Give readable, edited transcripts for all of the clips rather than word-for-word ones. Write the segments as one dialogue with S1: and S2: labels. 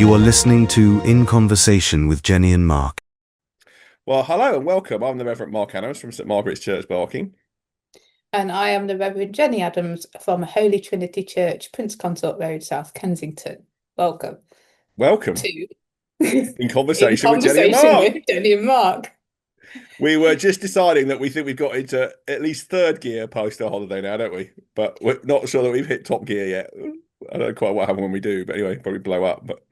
S1: You are listening to In Conversation with Jennie and Mark.
S2: Well, hello and welcome. I'm the Reverend Mark Adams from St Margaret's Church, Barking.
S3: And I am the Reverend Jennie Adams from Holy Trinity Church, Prince Consort Road, South Kensington. Welcome
S2: Welcome
S3: to
S2: in
S3: In
S2: conversation with Jennie and
S3: Conversation
S2: Mark.
S3: with Jennie and Mark.
S2: We were just deciding that we think we've got into at least third gear post our holiday now, don't we? But we're not sure that we've hit top gear yet. I don't know quite what happened when we do, but anyway, probably blow up. But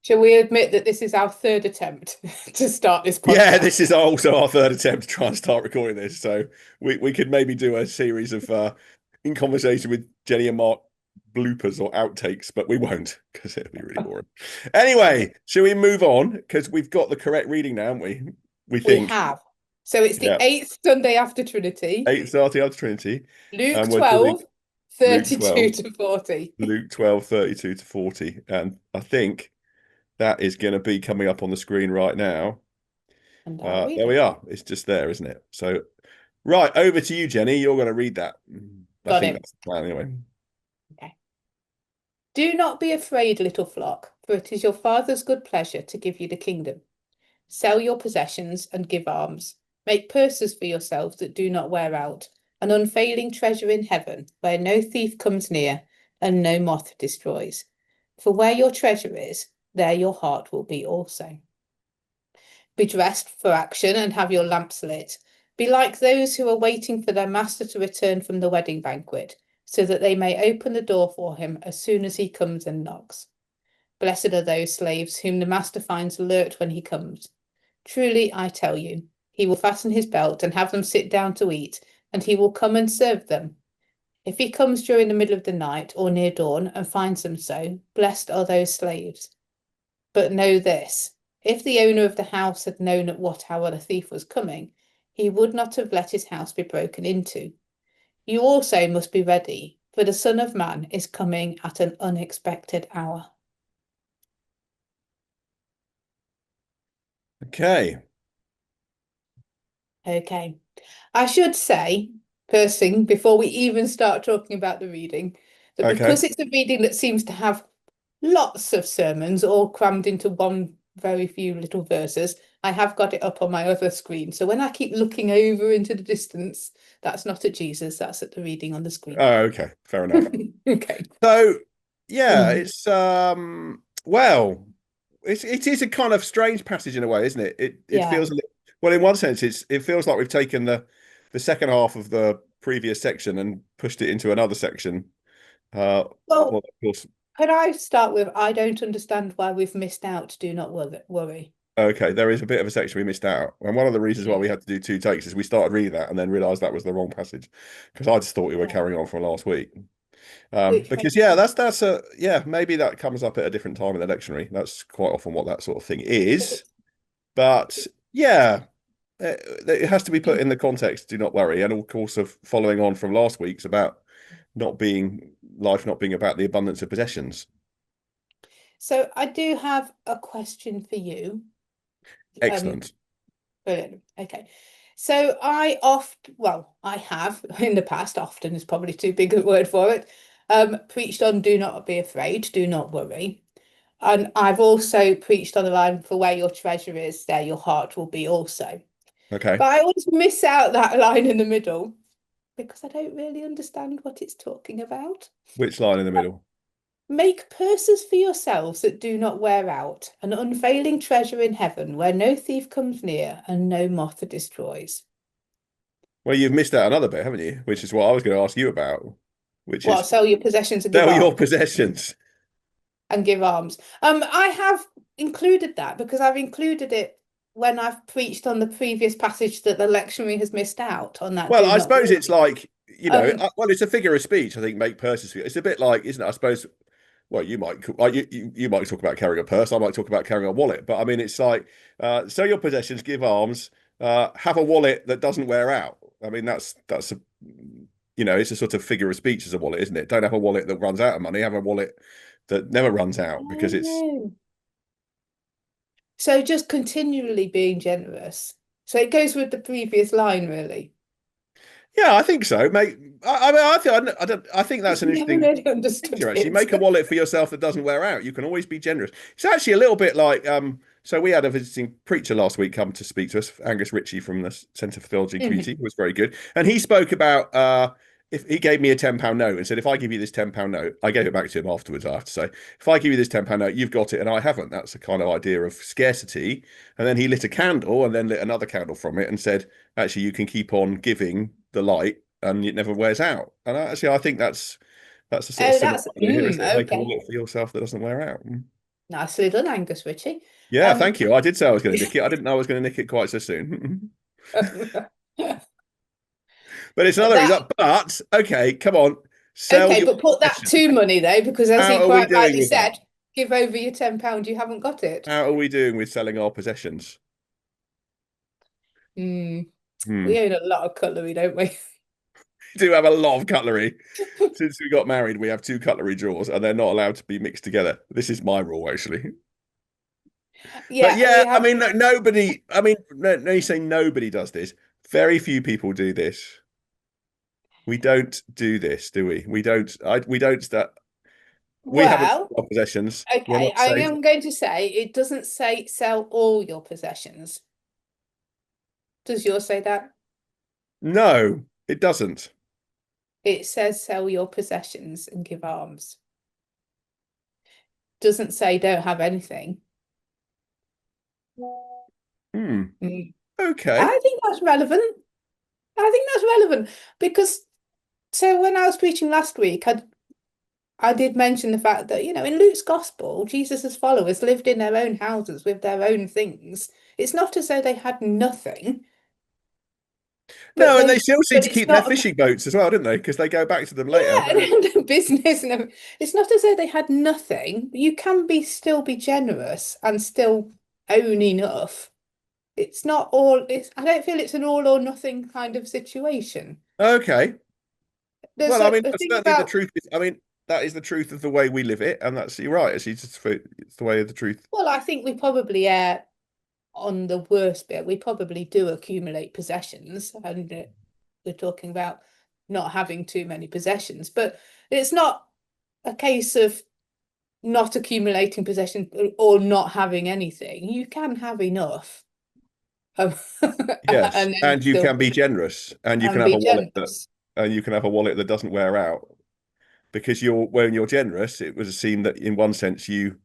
S3: Shall we admit that this is our third attempt to start this podcast?
S2: yeah, this is also our third attempt to try and start recording this. So we could maybe do a series of In Conversation with Jennie and Mark bloopers or outtakes, but we won't because it'll be really boring. Anyway, shall we move on? Because we've got the correct reading now, haven't we? We
S3: We
S2: think.
S3: have. So it's the 8th Sunday after Trinity.
S2: 8th Sunday after Trinity.
S3: Luke
S2: And we're
S3: 12,
S2: Luke
S3: 32
S2: 12,
S3: to 40.
S2: Luke 12, 32 to 40. And I think that is going to be coming up on the screen right now.
S3: And
S2: there we are. It's just there, isn't it? So, right, over to you, Jennie. You're going to read that. I think that's the plan anyway.
S3: Okay. Do not be afraid, little flock, for it is your Father's good pleasure to give you the kingdom. Sell your possessions and give alms. Make purses for yourselves that do not wear out, an unfailing treasure in heaven, where no thief comes near and no moth destroys. For where your treasure is, there your heart will be also. Be dressed for action and have your lamps lit. Be like those who are waiting for their master to return from the wedding banquet, so that they may open the door for him as soon as he comes and knocks. Blessed are those slaves whom the master finds alert when he comes. Truly, I tell you, he will fasten his belt and have them sit down to eat, and he will come and serve them. If he comes during the middle of the night or near dawn and finds them so, blessed are those slaves. But know this, if the owner of the house had known at what hour the thief was coming, he would not have let his house be broken into. You also must be ready, for the Son of Man is coming at an unexpected hour.
S2: Okay.
S3: I should say, first thing, before we even start talking about the reading, that because it's a reading that seems to have lots of sermons all crammed into one very few little verses, I have got it up on my other screen. So when I keep looking over into the distance, that's not at Jesus, that's at the reading on the screen.
S2: Oh, okay. Fair enough.
S3: Okay.
S2: So, yeah, it's well, it is a kind of strange passage in a way, isn't it? It feels well, in one sense, it feels like we've taken the second half of the previous section and pushed it into another section. Well, of course.
S3: Could I start with, I don't understand why we've missed out, do not worry.
S2: Okay, there is a bit of a section we missed out. And one of the reasons why we had to do two takes is we started reading that and then realised that was the wrong passage. Because I just thought we were carrying on from last week. Because maybe that comes up at a different time in the lectionary. That's quite often what that sort of thing is. But yeah, it has to be put in the context, do not worry. And of course, of following on from last week's about life not being about the abundance of possessions.
S3: So I do have a question for you.
S2: Excellent.
S3: Brilliant. Okay. So I have in the past, often is probably too big a word for it, preached on do not be afraid, do not worry. And I've also preached on the line, for where your treasure is, there your heart will be also.
S2: Okay.
S3: But I always miss out that line in the middle because I don't really understand what it's talking about.
S2: Which line in the middle?
S3: Make purses for yourselves that do not wear out, an unfailing treasure in heaven, where no thief comes near and no moth destroys.
S2: Well, you've missed out another bit, haven't you? Which is what I was going to ask you about.
S3: Sell your possessions and give alms.
S2: Sell your possessions.
S3: And give alms. I have included that because I've included it when I've preached on the previous passage that the lectionary has missed out on that.
S2: Well, I suppose it's like, it's a figure of speech. I think make purses. It's a bit like, isn't it? I suppose. Well, you might talk about carrying a purse. I might talk about carrying a wallet. But I mean, it's like sell your possessions, give alms, have a wallet that doesn't wear out. I mean, that's it's a sort of figure of speech as a wallet, isn't it? Don't have a wallet that runs out of money. Have a wallet that never runs out because it's.
S3: So just continually being generous. So it goes with the previous line, really.
S2: Yeah, I think so. I think that's an
S3: Never
S2: interesting
S3: really understood
S2: picture, actually.
S3: it.
S2: Make a wallet for yourself that doesn't wear out. You can always be generous. It's actually a little bit like so we had a visiting preacher last week come to speak to us, Angus Ritchie from the Centre for Theology and Community. It was very good. And he spoke about if he gave me a £10 note and said, if I give you this £10 note, I gave it back to him afterwards, I have to say. If I give you this £10 note, you've got it and I haven't. That's the kind of idea of scarcity. And then he lit a candle and then lit another candle from it and said, actually, you can keep on giving the light and it never wears out. And actually, I think that's a sort of
S3: Oh,
S2: similar
S3: that's
S2: idea here, isn't it? Make a
S3: okay.
S2: wallet for yourself that doesn't wear out.
S3: Nicely done, Angus Ritchie.
S2: Yeah, thank you. I did say I was going to nick it. I didn't know I was going to nick it quite so soon. But it's another
S3: That
S2: reason. But okay, come on, sell
S3: okay,
S2: your
S3: but put that
S2: possessions.
S3: to money though, because as
S2: How
S3: he
S2: are we
S3: quite
S2: doing
S3: rightly
S2: with that?
S3: said, give over your £10, you haven't got it.
S2: How are we doing with selling our possessions?
S3: We
S2: Hmm.
S3: own a lot of cutlery, don't we?
S2: We do have a lot of cutlery. Since we got married, we have 2 cutlery drawers, and they're not allowed to be mixed together. This is my rule, actually. But
S3: Yeah,
S2: yeah,
S3: we
S2: I
S3: have.
S2: mean, nobody. I mean, no, you say nobody does this. Very few people do this. We don't do this, do we? We don't. We don't start. We haven't
S3: Well,
S2: sold our possessions. We're
S3: okay,
S2: not
S3: I
S2: saying
S3: am going to say it doesn't say sell all your possessions. Does yours say that?
S2: no. It doesn't.
S3: It says sell your possessions and give alms. Doesn't say don't have anything.
S2: Hmm.
S3: Mm.
S2: Okay.
S3: I think that's relevant. I think that's relevant because so when I was preaching last week, I did mention the fact that, in Luke's gospel, Jesus' followers lived in their own houses with their own things. It's not as though they had nothing, but
S2: No, and
S3: they
S2: they still seem
S3: but
S2: to
S3: it's
S2: keep their
S3: not
S2: fishing boats as well, didn't they? Because they go back to them later.
S3: yeah, and the business and everything. It's not as though they had nothing. You can still be generous and still own enough. It's not all it's I don't feel it's an all or nothing kind of situation.
S2: Okay.
S3: There's
S2: Well, I mean,
S3: a
S2: that's
S3: thing
S2: certainly the
S3: about
S2: truth. I mean, that is the truth of the way we live it, and that's you're right. It's the way of the truth.
S3: well, I think we probably err on the worst bit. We probably do accumulate possessions, and we're talking about not having too many possessions, but it's not a case of not accumulating possessions or not having anything. You can have enough, um,
S2: Yes,
S3: and then
S2: and you
S3: still
S2: can be generous, and you can have
S3: be
S2: a wallet that,
S3: generous.
S2: and you can have a wallet that doesn't wear out because when you're generous, it was seen that in one sense you.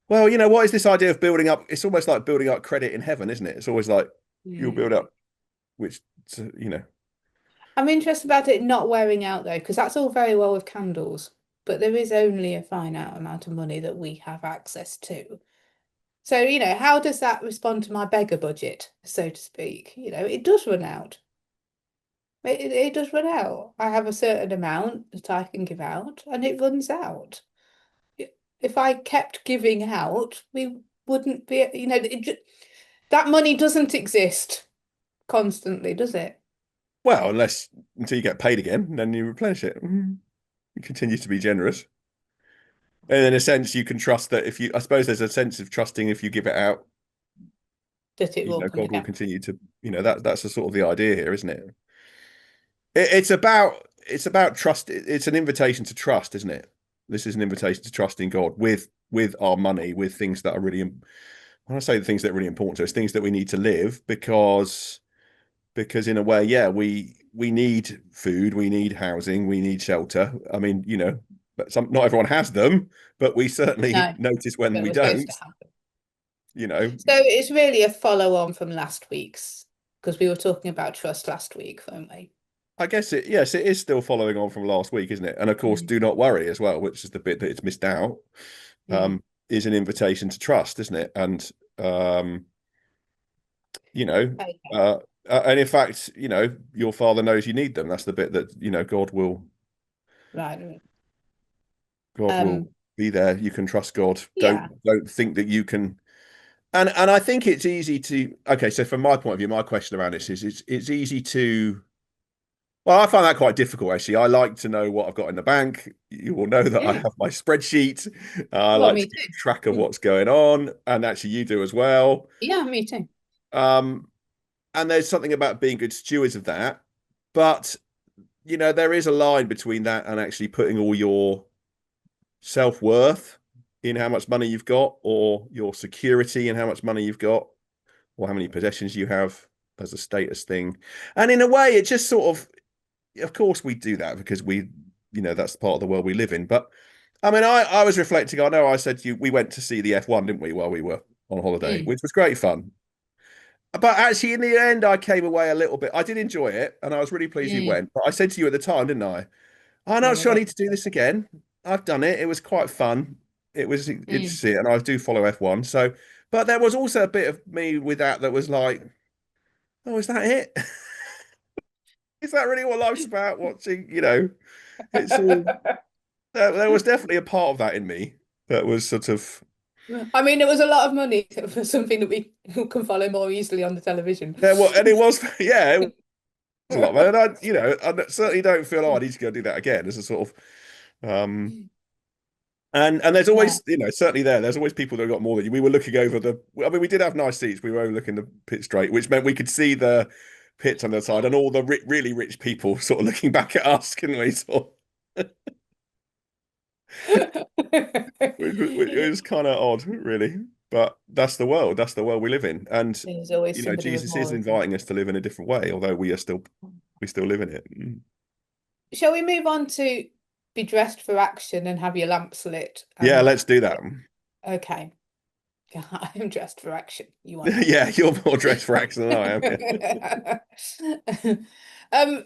S2: Well, what is this idea of building up? It's almost like building up credit in heaven, isn't it? It's always like you'll build
S3: Hmm.
S2: up, which you know.
S3: I'm interested about it not wearing out though, because that's all very well with candles, but there is only a finite amount of money that we have access to. So, how does that respond to my beggar budget, so to speak? It does run out. It does run out. I have a certain amount that I can give out, and it runs out. If I kept giving out, we wouldn't be, that money doesn't exist constantly, does it?
S2: Well, unless until you get paid again, then you replenish it. You continue to be generous. And in a sense, you can trust that I suppose there's a sense of trusting if you give it out,
S3: That it will come
S2: God will
S3: again.
S2: continue to, that's the sort of the idea here, isn't it? It's about trust. It's an invitation to trust, isn't it? This is an invitation to trust in God with our money, with things that are really, when I say the things that are really important to us, things that we need to live because in a way, yeah, we need food, we need housing, we need shelter. I mean, but not everyone has them, but we certainly
S3: No,
S2: notice when
S3: but
S2: we
S3: we're supposed
S2: don't.
S3: to have them.
S2: You know,
S3: So it's really a follow on from last week's, because we were talking about trust last week, weren't we?
S2: I guess yes, it is still following on from last week, isn't it? And of course,
S3: Mm.
S2: do not worry as well, which is the bit that it's missed out.
S3: Mm.
S2: Is an invitation to trust, isn't it? And um, you know,
S3: Okay.
S2: and in fact, your father knows you need them. That's the bit that
S3: Right.
S2: God will
S3: Um,
S2: be there. You can trust God.
S3: yeah.
S2: Don't think that you can. And I think it's easy to. Okay, so from my point of view, my question around this is it's easy to. Well, I find that quite difficult, actually. I like to know what I've got in the bank. You will know that I
S3: Mm.
S2: have my spreadsheet. I
S3: Well,
S2: like to
S3: me
S2: keep
S3: too.
S2: track of
S3: Mm.
S2: what's going on, and actually, you do as well.
S3: Yeah, me too.
S2: Um, and there's something about being good stewards of that. But there is a line between that and actually putting all your self-worth in how much money you've got, or your security in how much money you've got, or how many possessions you have as a status thing. And in a way, it just sort of course we do that because that's part of the world we live in. But I mean, I was reflecting. I know I said to you, we went to see the F1, didn't we, while we were on holiday, which was great fun. But actually, in the end, I came away a little bit. I did enjoy it, and I was really pleased we went. But I said to you at the time, didn't I? I'm not sure I need to do this again. I've done it. It was quite fun. It was good to see it, and I do follow F1. So, but there was also a bit of me with that was like, oh, is that it? Is that really what life's about? Watching, it's all. There was definitely a part of that in me that was sort of.
S3: I mean, it was a lot of money for something that we can follow more easily on the television.
S2: Yeah, well, and it was, yeah, it was a lot, man. And I certainly don't feel, oh, I need to go do that again. As a sort of, and there's always, certainly there's always people that have got more than you. We were looking over I mean, we did have nice seats. We were overlooking the pit straight, which meant we could see the pits on the side and all the really rich people sort of looking back at us, couldn't we? It was kind of odd, really. But that's the world. That's the world we live in. And
S3: There's always somebody with
S2: Jesus
S3: more,
S2: is inviting us to live in a different way, although we still live in it.
S3: Shall we move on to be dressed for action and have your lamps lit?
S2: Yeah, let's do that.
S3: Okay. Yeah, I am dressed for action. You are.
S2: Yeah, you're more dressed for action than I
S3: am.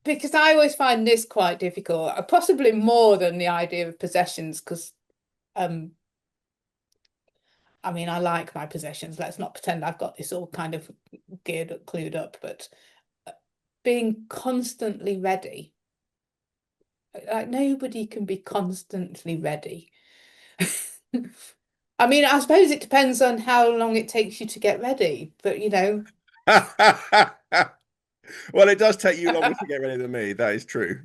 S3: Because I always find this quite difficult, possibly more than the idea of possessions, because I mean, I like my possessions. Let's not pretend I've got this all kind of geared up, clued up, but being constantly ready. Like, nobody can be constantly ready. I mean, I suppose it depends on how long it takes you to get ready, but
S2: Well, it does take you longer to get ready than me. That is true.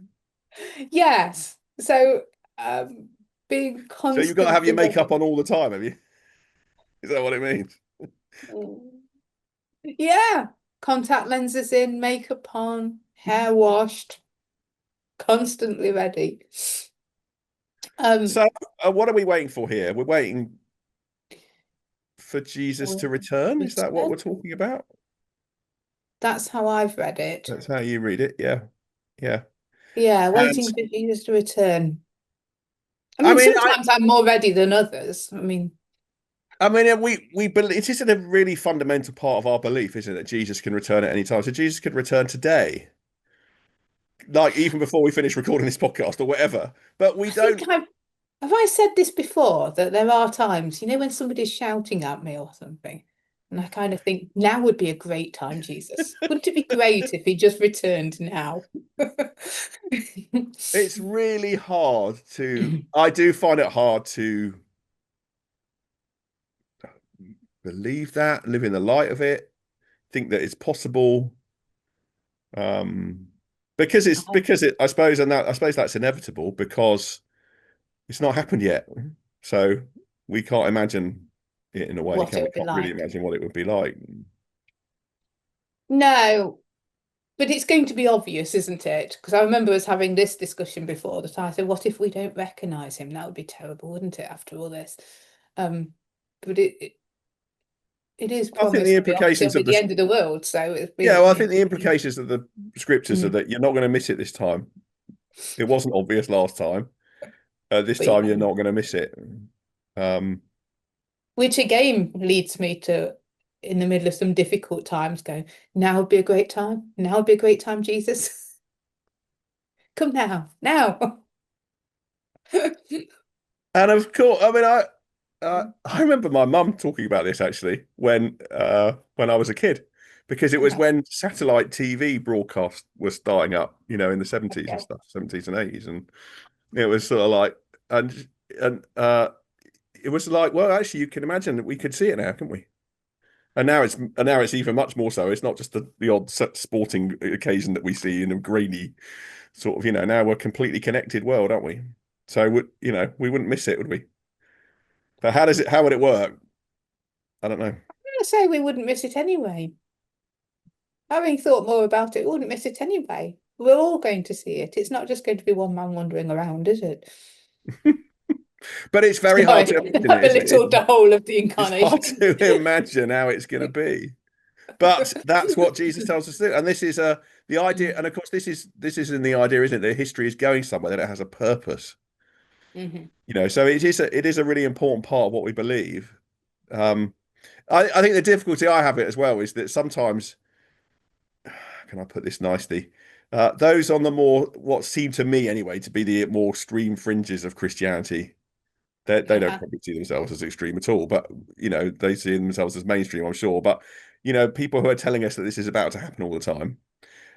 S3: Yes. So, being constantly
S2: So you've got to have your makeup on all the time, have you? Is that what it means?
S3: Yeah. Contact lenses in, makeup on, hair washed, constantly ready.
S2: So what are we waiting for here? We're waiting for Jesus to return. Is that what we're talking about?
S3: That's how I've read it.
S2: That's how you read it. Yeah. Yeah.
S3: Yeah, waiting for Jesus to return. I mean, sometimes I'm more ready than others. I mean,
S2: we believe it isn't a really fundamental part of our belief, isn't it, that Jesus can return at any time? So Jesus could return today, like even before we finish recording this podcast or whatever. But we don't.
S3: Have I said this before, that there are times, when somebody's shouting at me or something, and I kind of think now would be a great time, Jesus. Wouldn't it be great if he just returned now?
S2: It's really hard to. I do find it hard to believe that, live in the light of it, think that it's possible. Because I suppose that's inevitable because it's not happened yet. So we can't imagine it in a way, can we? Can't really imagine what it would be like.
S3: No, but it's going to be obvious, isn't it? Because I remember us having this discussion before that I said, what if we don't recognise him? That would be terrible, wouldn't it, after all this? But it is promised. I think the implications of the end of the world. So
S2: I think the implications of the scriptures are that you're not going to miss it this time. It wasn't obvious last time. This time you're not going to miss it.
S3: Which again leads me to, in the middle of some difficult times, go, now would be a great time. Now would be a great time, Jesus. Come now.
S2: And of course, I mean, I remember my mum talking about this actually when I was a kid, because it was when satellite TV broadcast was starting up, in the 70s and stuff, 70s and 80s, and it was sort of like, and it was like, well, actually, you can imagine that we could see it now, can't we? And now it's even much more so. It's not just the odd sporting occasion that we see in a grainy sort of, now we're a completely connected world, aren't we? So we wouldn't miss it, would we? But how would it work? I don't know. I'm
S3: going to say we wouldn't miss it anyway. Having thought more about it, we wouldn't miss it anyway. We're all going to see it. It's not just going to be one man wandering around, is it?
S2: But it's very hard to imagine
S3: I've
S2: it, isn't it?
S3: belittled the whole of the
S2: It's hard
S3: incarnation.
S2: to imagine how it's going to be. But that's what Jesus tells us to do. And this is the idea, and of course this is in the idea, isn't it? That history is going somewhere, that it has a purpose. So it is a really important part of what we believe. I think the difficulty I have it as well is that sometimes, can I put this nicely? Those on the more, what seem to me anyway, to be the more extreme fringes of Christianity, they don't probably see themselves as extreme at all, but they see themselves as mainstream, I'm sure. But people who are telling us that this is about to happen all the time,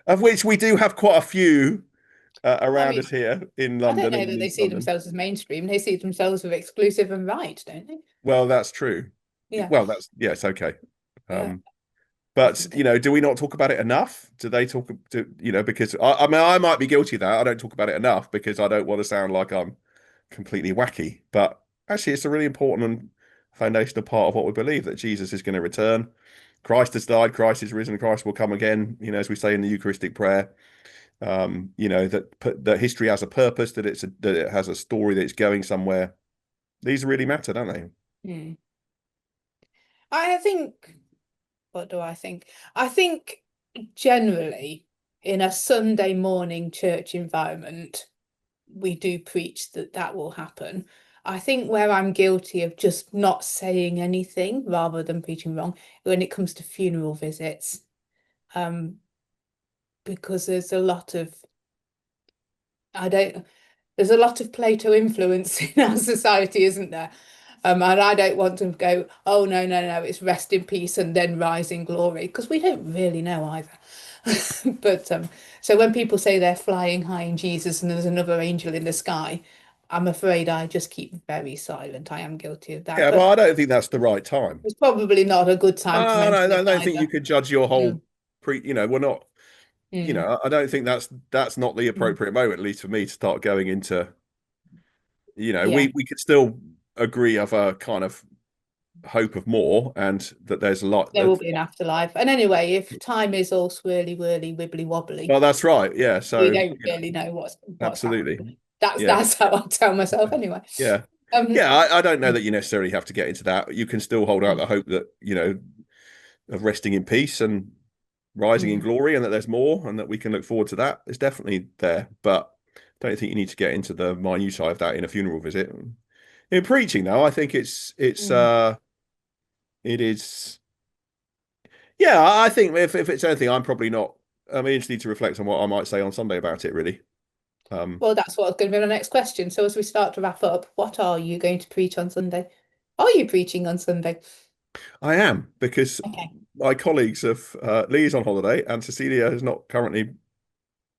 S2: of which we do have quite a few around us here in London.
S3: I don't know
S2: and
S3: that they
S2: East
S3: see
S2: London.
S3: themselves as mainstream. They see themselves as exclusive and right, don't they?
S2: Well, that's true.
S3: Yeah.
S2: Well, yes, okay.
S3: Yeah.
S2: But do we not talk about it enough? Do they talk to because I mean I might be guilty of that. I don't talk about it enough because I don't want to sound like I'm completely wacky. But actually it's a really important and foundational part of what we believe, that Jesus is going to return. Christ has died, Christ is risen, Christ will come again, as we say in the Eucharistic prayer. That history has a purpose, that it has a story, that it's going somewhere. These really matter, don't they?
S3: I think, what do I think? I think generally in a Sunday morning church environment, we do preach that will happen. I think where I'm guilty of just not saying anything rather than preaching wrong when it comes to funeral visits, because there's a lot of Plato influence in our society, isn't there? And I don't want to go, oh no, it's rest in peace and then rise in glory, because we don't really know either. But so when people say they're flying high in Jesus and there's another angel in the sky, I'm afraid I just keep very silent. I am guilty of that.
S2: Yeah,
S3: But
S2: well, I don't think that's the right time.
S3: it's probably not a good time to
S2: No,
S3: mention
S2: I
S3: it
S2: don't think
S3: either.
S2: you could judge your whole we're not,
S3: Mm.
S2: I don't think that's not the
S3: Mm.
S2: appropriate moment, at least for me, to start going into,
S3: Yeah.
S2: we could still agree of a kind of hope of more, and that there's a lot
S3: There will be an afterlife. And anyway, if time is all swirly, whirly, wibbly wobbly,
S2: well, that's right. Yeah. So,
S3: we don't really know what's
S2: absolutely.
S3: happening.
S2: Yeah.
S3: That's how I tell myself anyway.
S2: Yeah. I don't know that you necessarily have to get into that. You can still hold out the hope that, of resting in peace and rising in glory, and that there's more, and that we can look forward to that. It's definitely there, but I don't think you need to get into the minutiae of that in a funeral visit. In preaching, though, I think it is. Yeah, I think if it's anything, I'm probably not. I mean, just need to reflect on what I might say on Sunday about it, really.
S3: Well, that's what's going to be the next question. So as we start to wrap up, what are you going to preach on Sunday? Are you preaching on Sunday?
S2: I am, because
S3: Okay.
S2: my colleagues have Lee's on holiday and Cecilia is not currently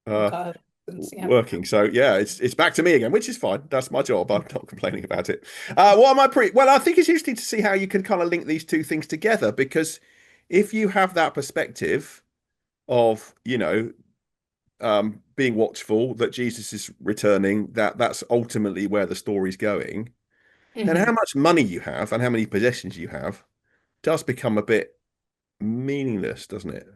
S2: working. So yeah, it's back to me again, which is fine. That's my job. I'm not complaining about it. What am I well, I think it's interesting to see how you can kind of link these two things together, because if you have that perspective of, being watchful that Jesus is returning, that's ultimately where the story's going, then how much money you have and how many possessions you have does become a bit meaningless, doesn't it?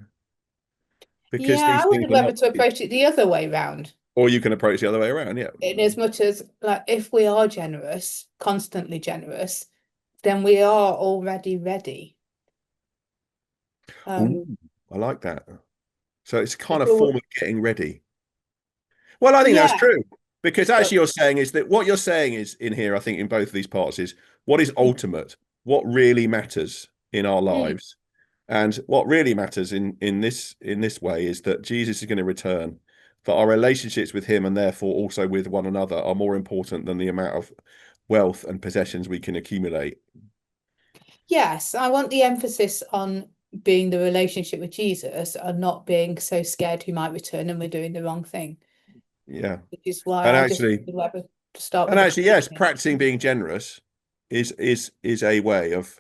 S2: Because
S3: Yeah,
S2: these
S3: I
S2: things
S3: wouldn't
S2: are
S3: remember
S2: not,
S3: to approach it the other way round.
S2: or you can approach the other way around. Yeah.
S3: In as much as, like, if we are generous, constantly generous, then we are already ready.
S2: Ooh, I like that. So it's kind of
S3: People,
S2: form of getting ready. Well, I think that's
S3: yeah,
S2: true, because
S3: but
S2: actually you're saying is that what you're saying is in here, I think in both of these parts, is what is ultimate, what really matters in our lives. And what really matters in this way is that Jesus is going to return, that our relationships with him and therefore also with one another are more important than the amount of wealth and possessions we can accumulate.
S3: yes, I want the emphasis on being the relationship with Jesus and not being so scared he might return and we're doing the wrong thing.
S2: Yeah.
S3: Which is why
S2: And
S3: I just
S2: actually,
S3: whether to start with the
S2: yes,
S3: question.
S2: practicing being generous is a way of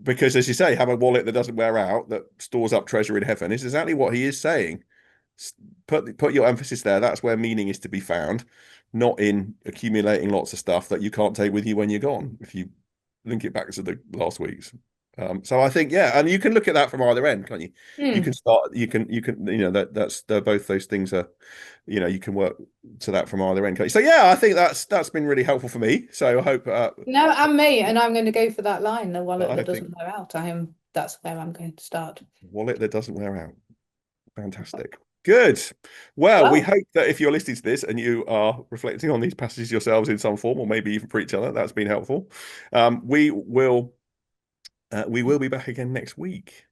S2: because, as you say, have a wallet that doesn't wear out, that stores up treasure in heaven, is exactly what he is saying. Put your emphasis there. That's where meaning is to be found, not in accumulating lots of stuff that you can't take with you when you're gone. If you link it back to the last week's So I think, yeah, and you can look at that from either end, can't you? You can start, they're both those things are, you can work to that from either end, can't you? So yeah, I think that's been really helpful for me. So I hope.
S3: No, and me, and I'm going to go for that line, the wallet
S2: I
S3: that
S2: think
S3: doesn't wear out. That's where I'm going to start.
S2: wallet that doesn't wear out. Fantastic. Good. Well, we hope that if you're listening to this and you are reflecting on these passages yourselves in some form, or maybe even for each other, that's been helpful. We will be back again next week.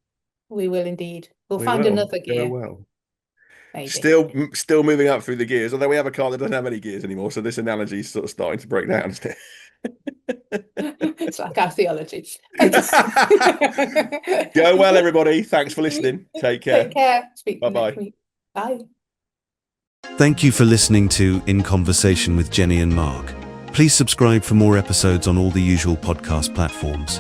S3: We will indeed. We'll
S2: We
S3: find
S2: will.
S3: another gear.
S2: Well.
S3: Maybe.
S2: Still moving up through the gears, although we have a car that doesn't have any gears anymore. So this analogy is sort of starting to break down, isn't it?
S3: It's like our theology.
S2: Go well, everybody. Thanks for listening. Take care.
S3: Take care. Speak to you
S2: Bye-bye.
S3: next week. Bye.
S1: Thank you for listening to In Conversation with Jennie and Mark. Please subscribe for more episodes on all the usual podcast platforms.